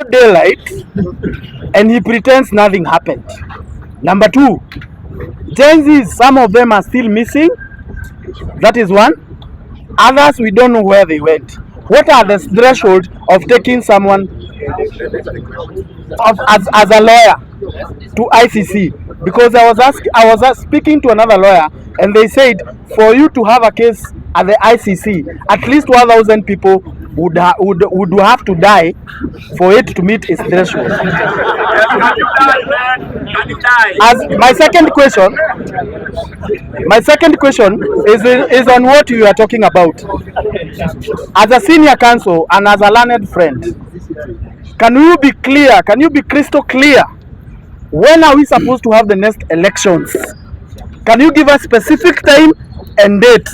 daylight and he pretends nothing happened. Number two, Gen Zs, some of them are still missing. That is one. Others, we don't know where they went. What are the threshold of taking someone as a lawyer to ICC? Because I was speaking to another lawyer, and they said for you to have a case at the ICC, at least 1,000 people would have to die for it to meet its threshold. As my second question is on what you are talking about. As a senior counsel and as a learned friend, can you be clear? Can you be crystal clear? When are we supposed to have the next elections? Can you give us specific time and date?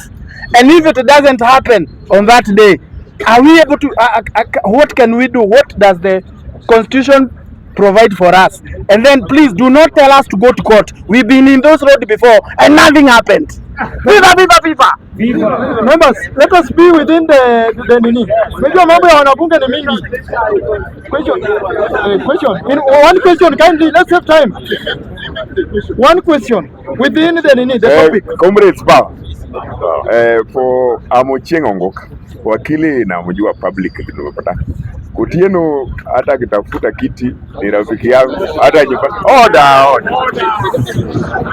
And if it doesn't happen on that day, are we able to? What can we do? What does the Constitution provide for us? And then please do not tell us to go to court. We've been in those roads before and nothing happened. Viva, viva, viva! Viva. Members, let us be within the nini. Unajua mambo ya wanabunge ni mingi. Question. In one question, kindly, let's have time. One question within the nini, the topic. Comrades, for Amochieng Ongoka, wakili na mjua public nimepata. Kutieno hata akitafuta kiti ni rafiki yangu hata nyumbani. Oda.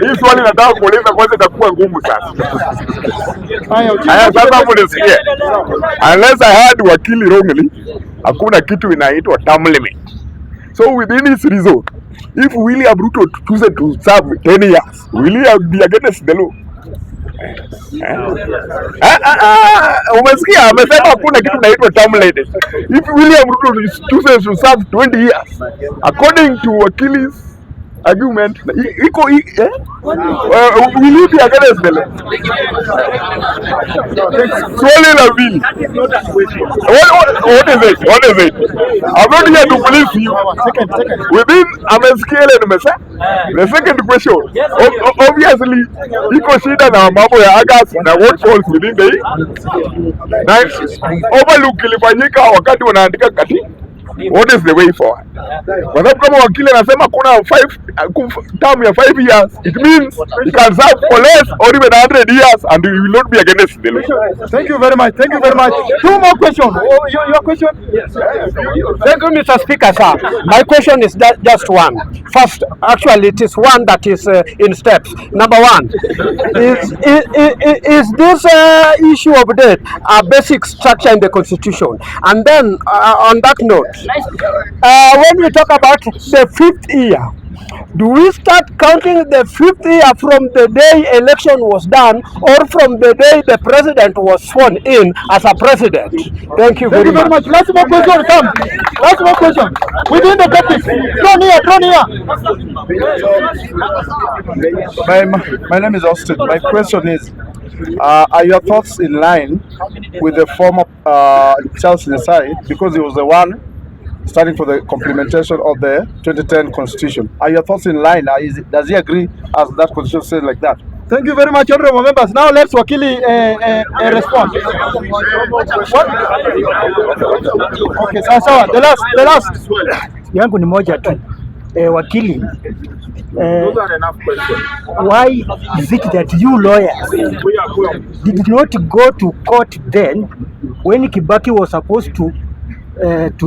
Hii swali nataka kuuliza kwanza itakuwa ngumu sana. Haya sasa mnisikie. Unless I had wakili wrongly, hakuna kitu inaitwa term limit. So within this reason, if William Ruto chooses to serve 10 years, will he be against the law? Umesikia amesema hakuna kitu naitwa term limit. If William Ruto chooses to serve 20 years, according to wakili's argument, will you be against the law? Swali la pili. What is it? I'm not here to believe you. Within amesikia ile nimesema. The second question, obviously iko shida na mambo ya August na what falls within the overlook ilifanyika wakati wanaandika katiba. What is the way forward? Kwa sababu kama wakili anasema kuna term ya 5 years, it means he can serve for less or even 100 years and he will not be against the law. Thank you very much. Two more questions. Your question? Yes. Thank you, Mr. Speaker, sir. My question is just one. First, actually, it is one that is in steps. Number one, is this issue of debt a basic structure in the Constitution? And then, on that note, when we talk about the 5th year, do we start counting the 5th year from the day election was done or from the day the president was sworn in as a president? Thank you very much. Last more question, come. Last more question. Within the topic. Draw near. My name is Austin. My question is, are your thoughts in line with the former Charles Nesai, because he was the one standing for the implementation of the 2010 Constitution? Are your thoughts in line? Does he agree as that Constitution says like that? Thank you very much, honorable members. Now let's wakili respond. Okay, sawa. The last. Yangu ni moja tu. Wakili, why is it that you lawyers did not go to court then when Kibaki was supposed to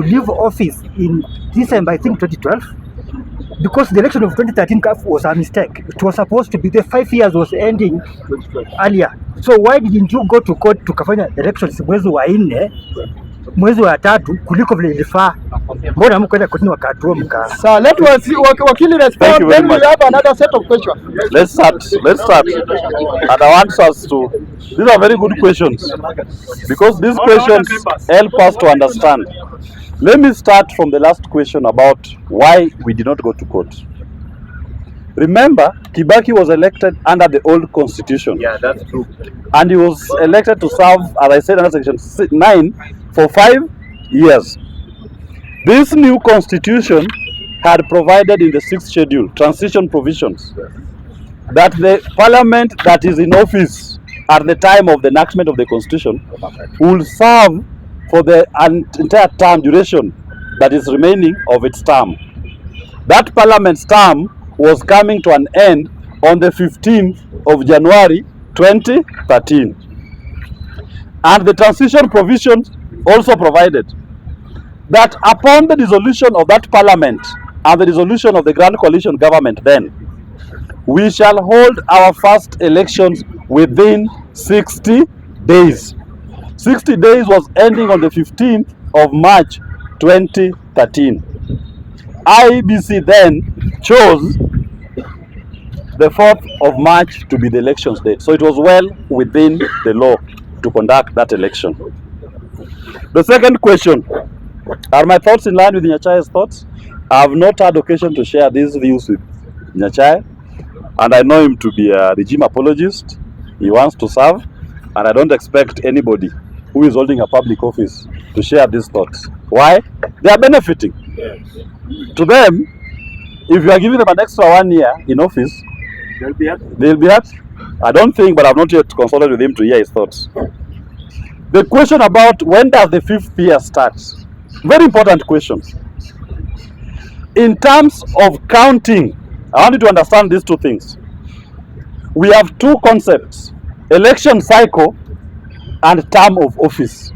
leave office in December, I think 2012? Because the election of 2013 was a mistake. It was supposed to be the 5 years was ending earlier. So why didn't you go to court to kafanya elections mwezi wa 4, mwezi wa 3 kuliko vile ilifaa? Mbona mkwenda kotini wakati mka? So let us wakili respond, then we'll have another set of questions. Let's start. And I want us to, these are very good questions because these questions help us to understand. Let me start from the last question about why we did not go to court. Remember, Kibaki was elected under the old constitution. Yeah, that's true. And he was elected to serve, as I said, under section 9 for 5 years. This new constitution had provided in the 6th schedule, transition provisions, that the parliament that is in office at the time of the enactment of the constitution will serve for the entire term duration that is remaining of its term. That parliament's term was coming to an end on the 15th of January 2013. And the transition provisions also provided that upon the dissolution of that parliament and the dissolution of the Grand Coalition government, then we shall hold our first elections within 60 days. 60 days was ending on the 15th of March 2013. IEBC then chose the 4th of March to be the elections date. So it was well within the law to conduct that election. The second question, are my thoughts in line with Nyachae's thoughts? I have not had occasion to share these views with Nyachae, and I know him to be a regime apologist. He wants to serve, and I don't expect anybody who is holding a public office to share these thoughts. Why? They are benefiting. To them, if you are giving them an extra 1 year in office, they'll be happy. I don't think, but I've not yet consulted with him to hear his thoughts. The question about when does the 5th year start? Very important question. In terms of counting, I want you to understand these two things. We have two concepts: election cycle and term of office.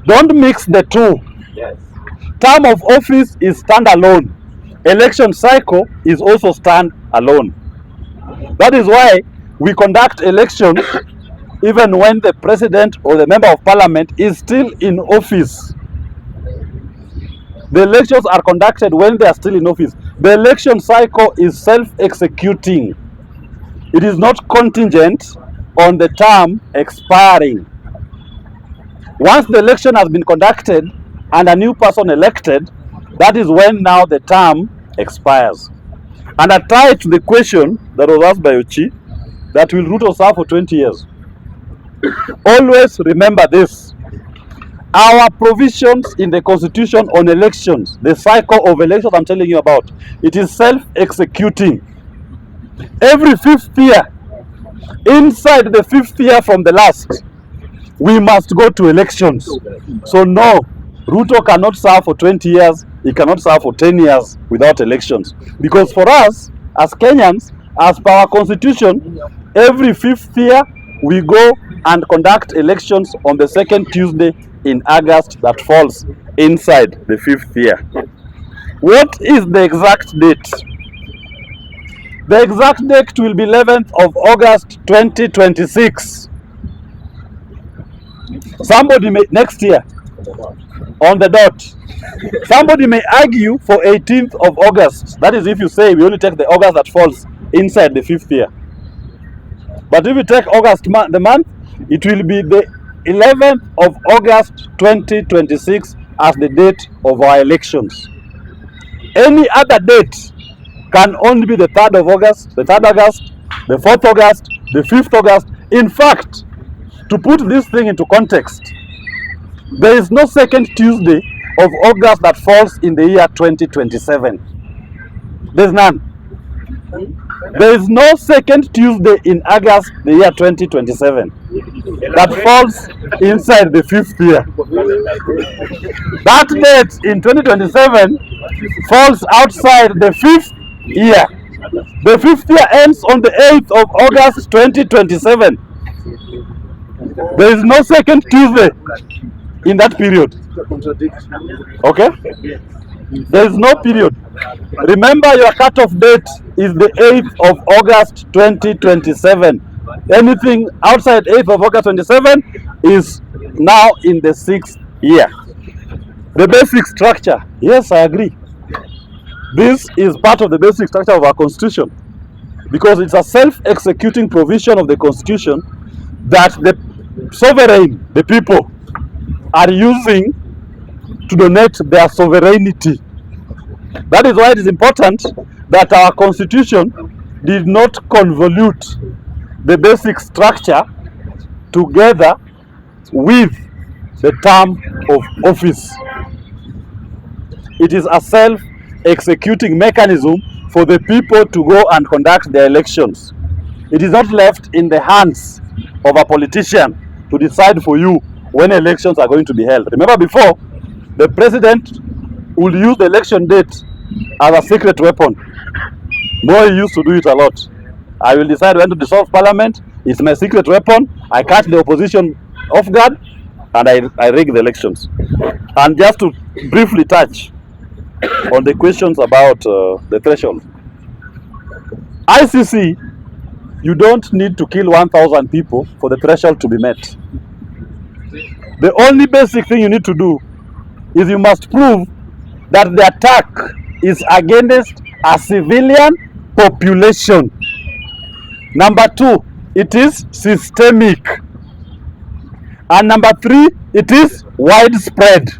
Don't mix the two. Yes. Term of office is standalone. Election cycle is also standalone. That is why we conduct elections even when the president or the member of parliament is still in office. The elections are conducted when they are still in office. The election cycle is self-executing. It is not contingent on the term expiring. Once the election has been conducted and a new person elected, that is when now the term expires. And I tie to the question that was asked by Ochi, that will Ruto serve for 20 years. Always remember this. Our provisions in the constitution on elections, the cycle of elections I'm telling you about, it is self-executing. Every 5th year, inside the 5th year from the last, we must go to elections. So no, Ruto cannot serve for 20 years, he cannot serve for 10 years without elections. Because for us, as Kenyans, as per our constitution, every 5th year, we go and conduct elections on the 2nd Tuesday in August that falls inside the 5th year. What is the exact date? The exact date will be 11th of August 2026. Somebody may, next year, on the dot. Somebody may argue for 18th of August. That is if you say we only take the August that falls inside the 5th year. But if you take August the month, it will be the 11th of August 2026 as the date of our elections. Any other date can only be the 3rd of August, the 3rd August, the 4th August, the 5th August. In fact, to put this thing into context, there is no 2nd Tuesday of August that falls in the year 2027. There's none. There is no 2nd Tuesday in August the year 2027 that falls inside the 5th year. That date in 2027 falls outside the 5th year. The 5th year ends on the 8th of August 2027. There is no 2nd Tuesday in that period. Okay? There is no period. Remember, your cutoff date is the 8th of August 2027. Anything outside 8th of August 27 is now in the 6th year. The basic structure, yes, I agree. This is part of the basic structure of our constitution because it's a self-executing provision of the constitution that the sovereign, the people, are using to donate their sovereignty. That is why it is important that our constitution did not convolute the basic structure together with the term of office. It is a self-executing mechanism for the people to go and conduct their elections. It is not left in the hands of a politician to decide for you when elections are going to be held. Remember before, the president will use the election date as a secret weapon. Moi used to do it a lot. I will decide when to dissolve parliament. It's my secret weapon. I catch the opposition off guard and I rig the elections. And just to briefly touch on the questions about the threshold. ICC, you don't need to kill 1,000 people for the threshold to be met. The only basic thing you need to do is you must prove that the attack is against a civilian population. Number 2, it is systemic. And number 3, it is widespread.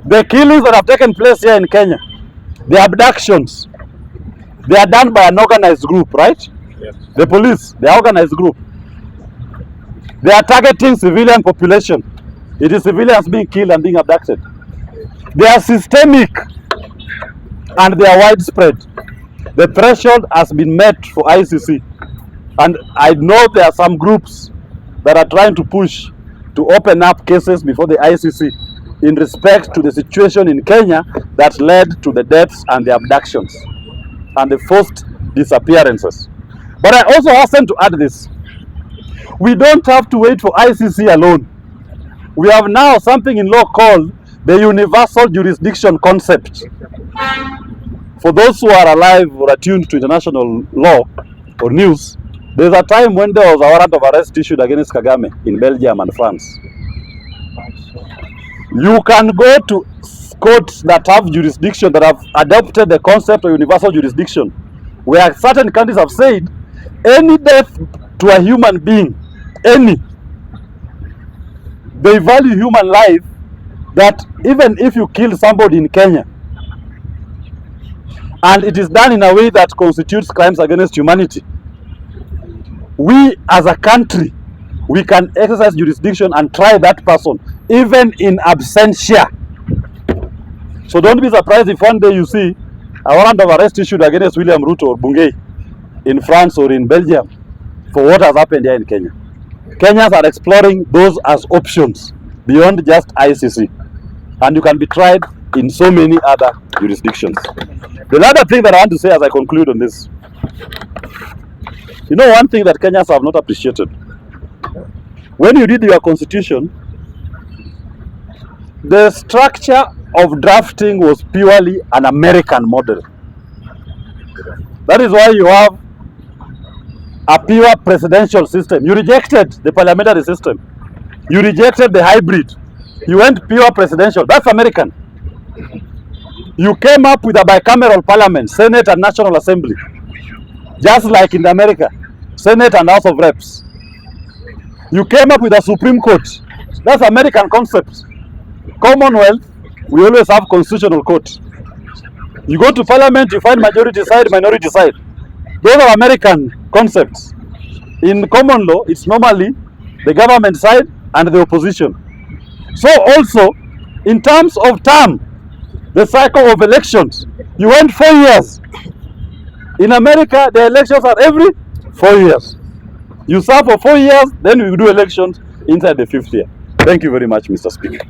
The killings that have taken place here in Kenya, the abductions, they are done by an organized group, right? Yes. The police, the organized group. They are targeting civilian population. It is civilians being killed and being abducted. They are systemic and they are widespread. The threshold has been met for ICC. And I know there are some groups that are trying to push to open up cases before the ICC in respect to the situation in Kenya that led to the deaths and the abductions and the forced disappearances. But I also hasten to add this. We don't have to wait for ICC alone. We have now something in law called the universal jurisdiction concept. For those who are alive or attuned to international law or news, there's a time when there was a warrant of arrest issued against Kagame in Belgium and France. You can go to courts that have jurisdiction, that have adopted the concept of universal jurisdiction, where certain countries have said any death to a human being, any, they value human life, that even if you kill somebody in Kenya and it is done in a way that constitutes crimes against humanity, we as a country, we can exercise jurisdiction and try that person even in absentia. So don't be surprised if one day you see a warrant of arrest issued against William Ruto or Bungei in France or in Belgium for what has happened here in Kenya. Kenyans are exploring those as options beyond just ICC, and you can be tried in so many other jurisdictions. The other thing that I want to say as I conclude on this, you know, one thing that Kenyans have not appreciated, when you read your constitution, the structure of drafting was purely an American model. That is why you have a pure presidential system. You rejected the parliamentary system. You rejected the hybrid. You went pure presidential. That's American. You came up with a bicameral parliament, Senate and National Assembly. Just like in America, Senate and House of Reps. You came up with a Supreme Court. That's American concept. Commonwealth, we always have constitutional court. You go to parliament, you find majority side, minority side. Those are American concepts. In common law, it's normally the government side and the opposition. So also, in terms of term, the cycle of elections, you went 4 years. In America, the elections are every 4 years. You serve for 4 years, then we do elections inside the 5th year. Thank you very much, Mr. Speaker.